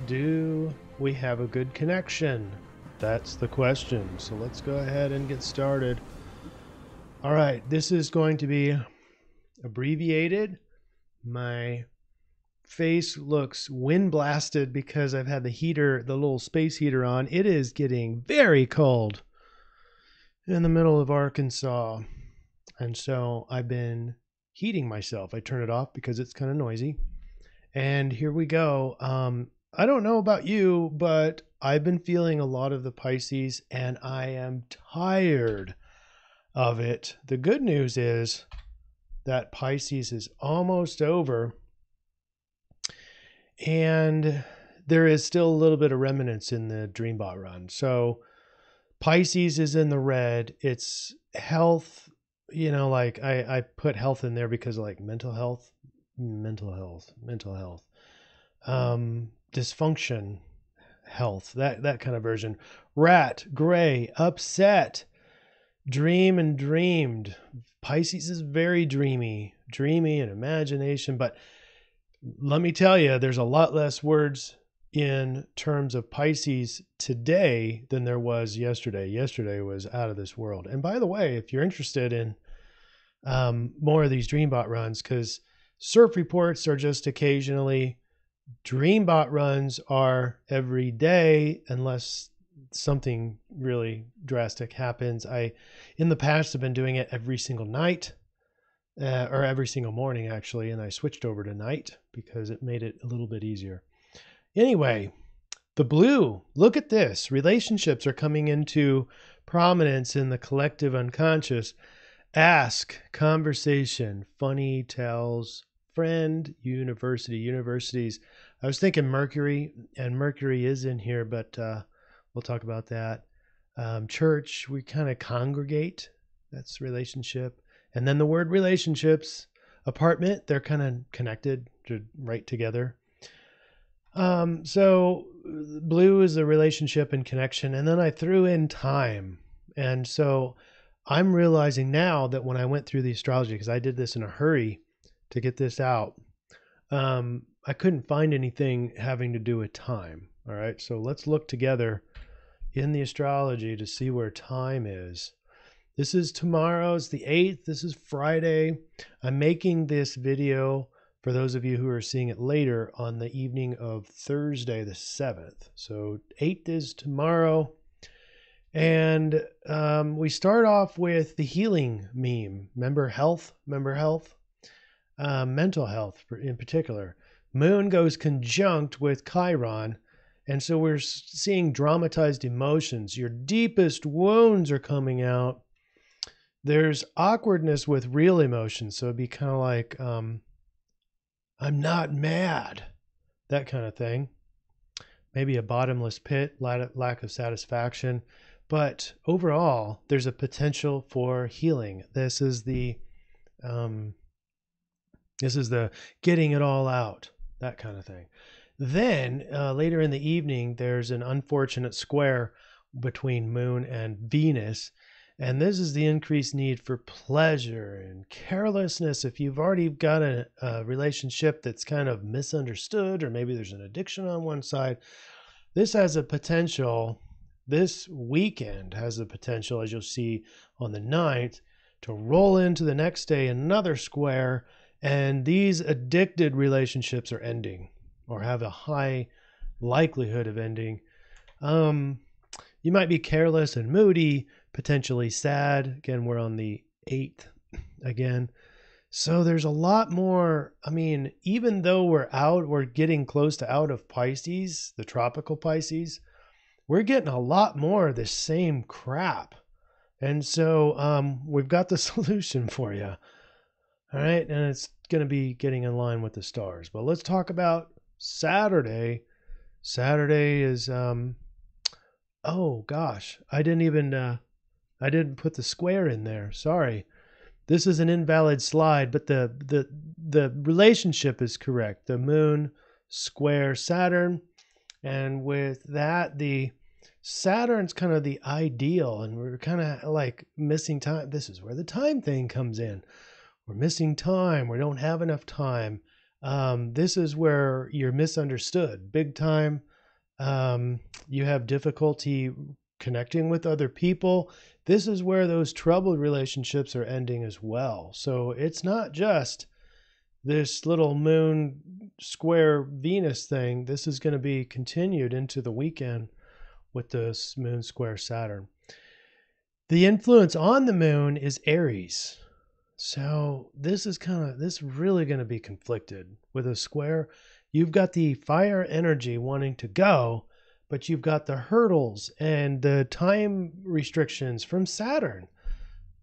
Do we have a good connection? That's the question. So let's go ahead and get started. All right, this is going to be abbreviated. My face looks wind blasted because I've had the heater, the little space heater on. It is getting very cold in the middle of Arkansas. And so I've been heating myself. I turn it off because it's kind of noisy. And here we go. I don't know about you, but I've been feeling a lot of the Pisces and I am tired of it. The good news is that Pisces is almost over and there is still a little bit of remnants in the Dreambot run. So Pisces is in the red. It's health, like I put health in there because of like mental health, dysfunction, health, that kind of version. Rat, gray, upset, dream and dreamed. Pisces is very dreamy and imagination, but let me tell you, there's a lot less words in terms of Pisces today than there was yesterday. Yesterday was out of this world. And by the way, if you're interested in more of these Dreambot runs, because CIRF reports are just occasionally, Dreambot runs are every day unless something really drastic happens. In the past, have been doing it every single night, or every single morning actually, and I switched over to night because it made it a little bit easier. Anyway, the blue, look at this. Relationships are coming into prominence in the collective unconscious. Ask, conversation, funny, tells, friend, universities. I was thinking Mercury, and Mercury is in here, but we'll talk about that. Church, we kind of congregate. That's relationship. And then the word relationships, apartment, they're kind of connected right together. So blue is the relationship and connection. And then I threw in time. And so I'm realizing now that when I went through the astrology, because I did this in a hurry to get this out, I couldn't find anything having to do with time. All right. So let's look together in the astrology to see where time is. This is tomorrow's the 8th. This is Friday. I'm making this video for those of you who are seeing it later on the evening of Thursday, the 7th. So 8th is tomorrow. And we start off with the healing meme. Remember health? Mental health in particular. Moon goes conjunct with Chiron. And so we're seeing dramatized emotions. Your deepest wounds are coming out. There's awkwardness with real emotions. So it'd be kind of like, I'm not mad. That kind of thing. Maybe a bottomless pit, lack of satisfaction. But overall, there's a potential for healing. This is the getting it all out, that kind of thing. Then later in the evening, there's an unfortunate square between Moon and Venus. And this is the increased need for pleasure and carelessness. If you've already got a relationship that's kind of misunderstood, or maybe there's an addiction on one side, this has a potential. This weekend has the potential, as you'll see on the 9th, to roll into the next day another square, and these addicted relationships are ending or have a high likelihood of ending. You might be careless and moody, potentially sad. Again, we're on the 8th again. So there's a lot more. I mean, even though we're getting close to out of Pisces, the tropical Pisces, we're getting a lot more of this same crap. And so we've got the solution for you. All right. And it's going to be getting in line with the stars. But let's talk about Saturday. Saturday is, oh gosh, I didn't put the square in there. Sorry. This is an invalid slide, but the relationship is correct. The Moon square Saturn. And with that, the Saturn's kind of the ideal, and we're kind of like missing time. This is where the time thing comes in. We're missing time. We don't have enough time. This is where you're misunderstood big time. You have difficulty connecting with other people. This is where those troubled relationships are ending as well. So it's not just this little moon square Venus thing. This is going to be continued into the weekend with this moon square Saturn. The influence on the moon is Aries. So this is really going to be conflicted with a square. You've got the fire energy wanting to go, but you've got the hurdles and the time restrictions from Saturn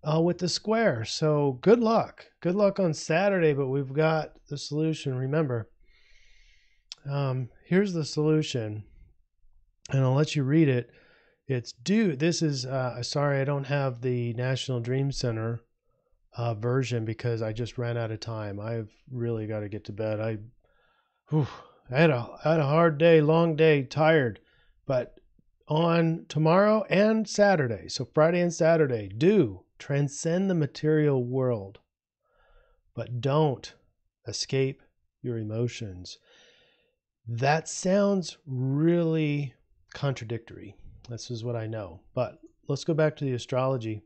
with the square. So good luck. Good luck on Saturday, but we've got the solution. Remember, here's the solution, and I'll let you read it. It's due. This is, sorry, I don't have the National Dream Center version because I just ran out of time. I've really got to get to bed. I had a hard day, long day, tired. But on tomorrow and Saturday, so Friday and Saturday, do transcend the material world, but don't escape your emotions. That sounds really contradictory. This is what I know. But let's go back to the astrology.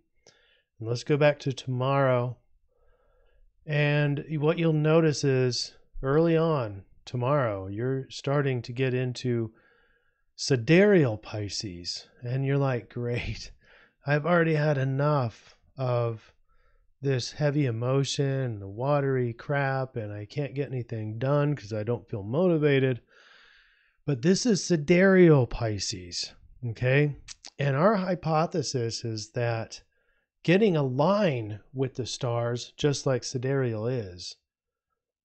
And let's go back to tomorrow. And what you'll notice is early on tomorrow, you're starting to get into Sidereal Pisces. And you're like, great, I've already had enough of this heavy emotion, the watery crap, and I can't get anything done because I don't feel motivated. But this is Sidereal Pisces, okay? And our hypothesis is that getting aligned with the stars, just like Sidereal is,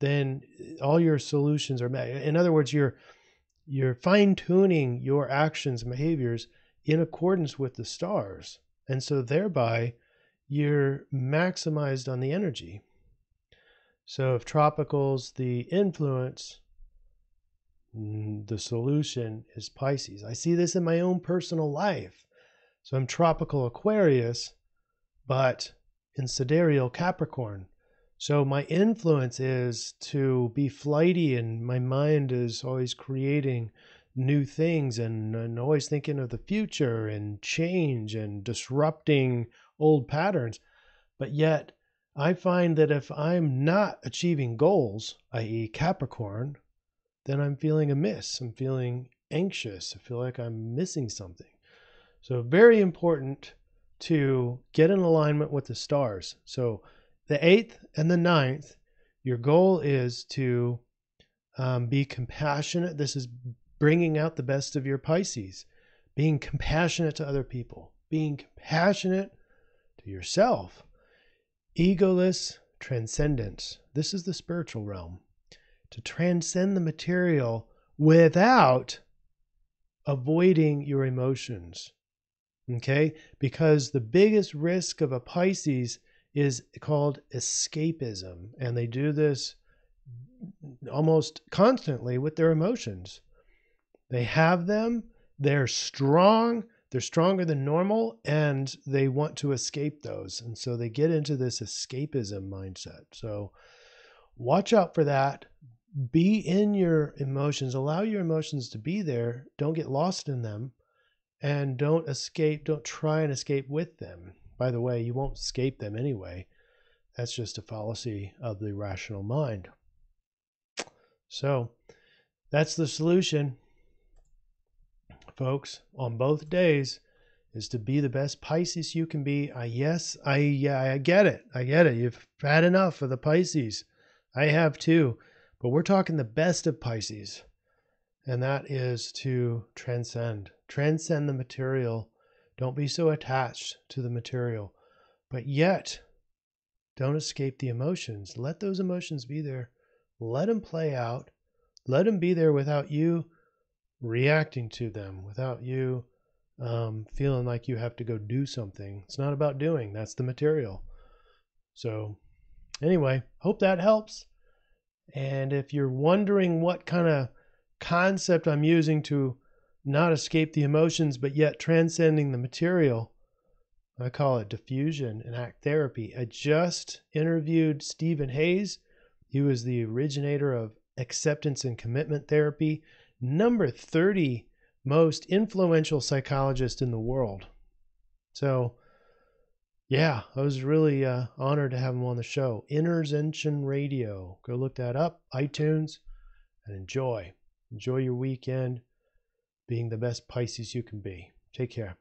then all your solutions are met. In other words, you're fine-tuning your actions and behaviors in accordance with the stars. And so thereby, you're maximized on the energy. So if tropical's the influence, the solution is Pisces. I see this in my own personal life. So I'm tropical Aquarius, but in Sidereal Capricorn. So my influence is to be flighty, and my mind is always creating new things and always thinking of the future and change and disrupting old patterns. But yet I find that if I'm not achieving goals, i.e. Capricorn, then I'm feeling amiss. I'm feeling anxious. I feel like I'm missing something. So very important to get in alignment with the stars. So the 8th and the 9th, your goal is to be compassionate. This is bringing out the best of your Pisces, being compassionate to other people, being compassionate to yourself. Egoless transcendence. This is the spiritual realm. To transcend the material without avoiding your emotions. Okay? Because the biggest risk of a Pisces is called escapism. And they do this almost constantly with their emotions. They have them, they're strong, they're stronger than normal, and they want to escape those. And so they get into this escapism mindset. So watch out for that. Be in your emotions. Allow your emotions to be there. Don't get lost in them. And don't escape. Don't try and escape with them. By the way, you won't escape them anyway. That's just a fallacy of the rational mind. So that's the solution, folks, on both days, is to be the best Pisces you can be. I get it. I get it. You've had enough of the Pisces. I have too. But we're talking the best of Pisces. And that is to transcend. Transcend the material. Don't be so attached to the material. But yet, don't escape the emotions. Let those emotions be there. Let them play out. Let them be there without you reacting to them, without you feeling like you have to go do something. It's not about doing. That's the material. So anyway, hope that helps. And if you're wondering what kind of concept I'm using to not escape the emotions, but yet transcending the material, I call it diffusion and act therapy. I just interviewed Stephen Hayes. He was the originator of acceptance and commitment therapy, number 30 most influential psychologist in the world. So, yeah, I was really honored to have him on the show. Intervention Radio. Go look that up, iTunes, and enjoy. Enjoy your weekend being the best Pisces you can be. Take care.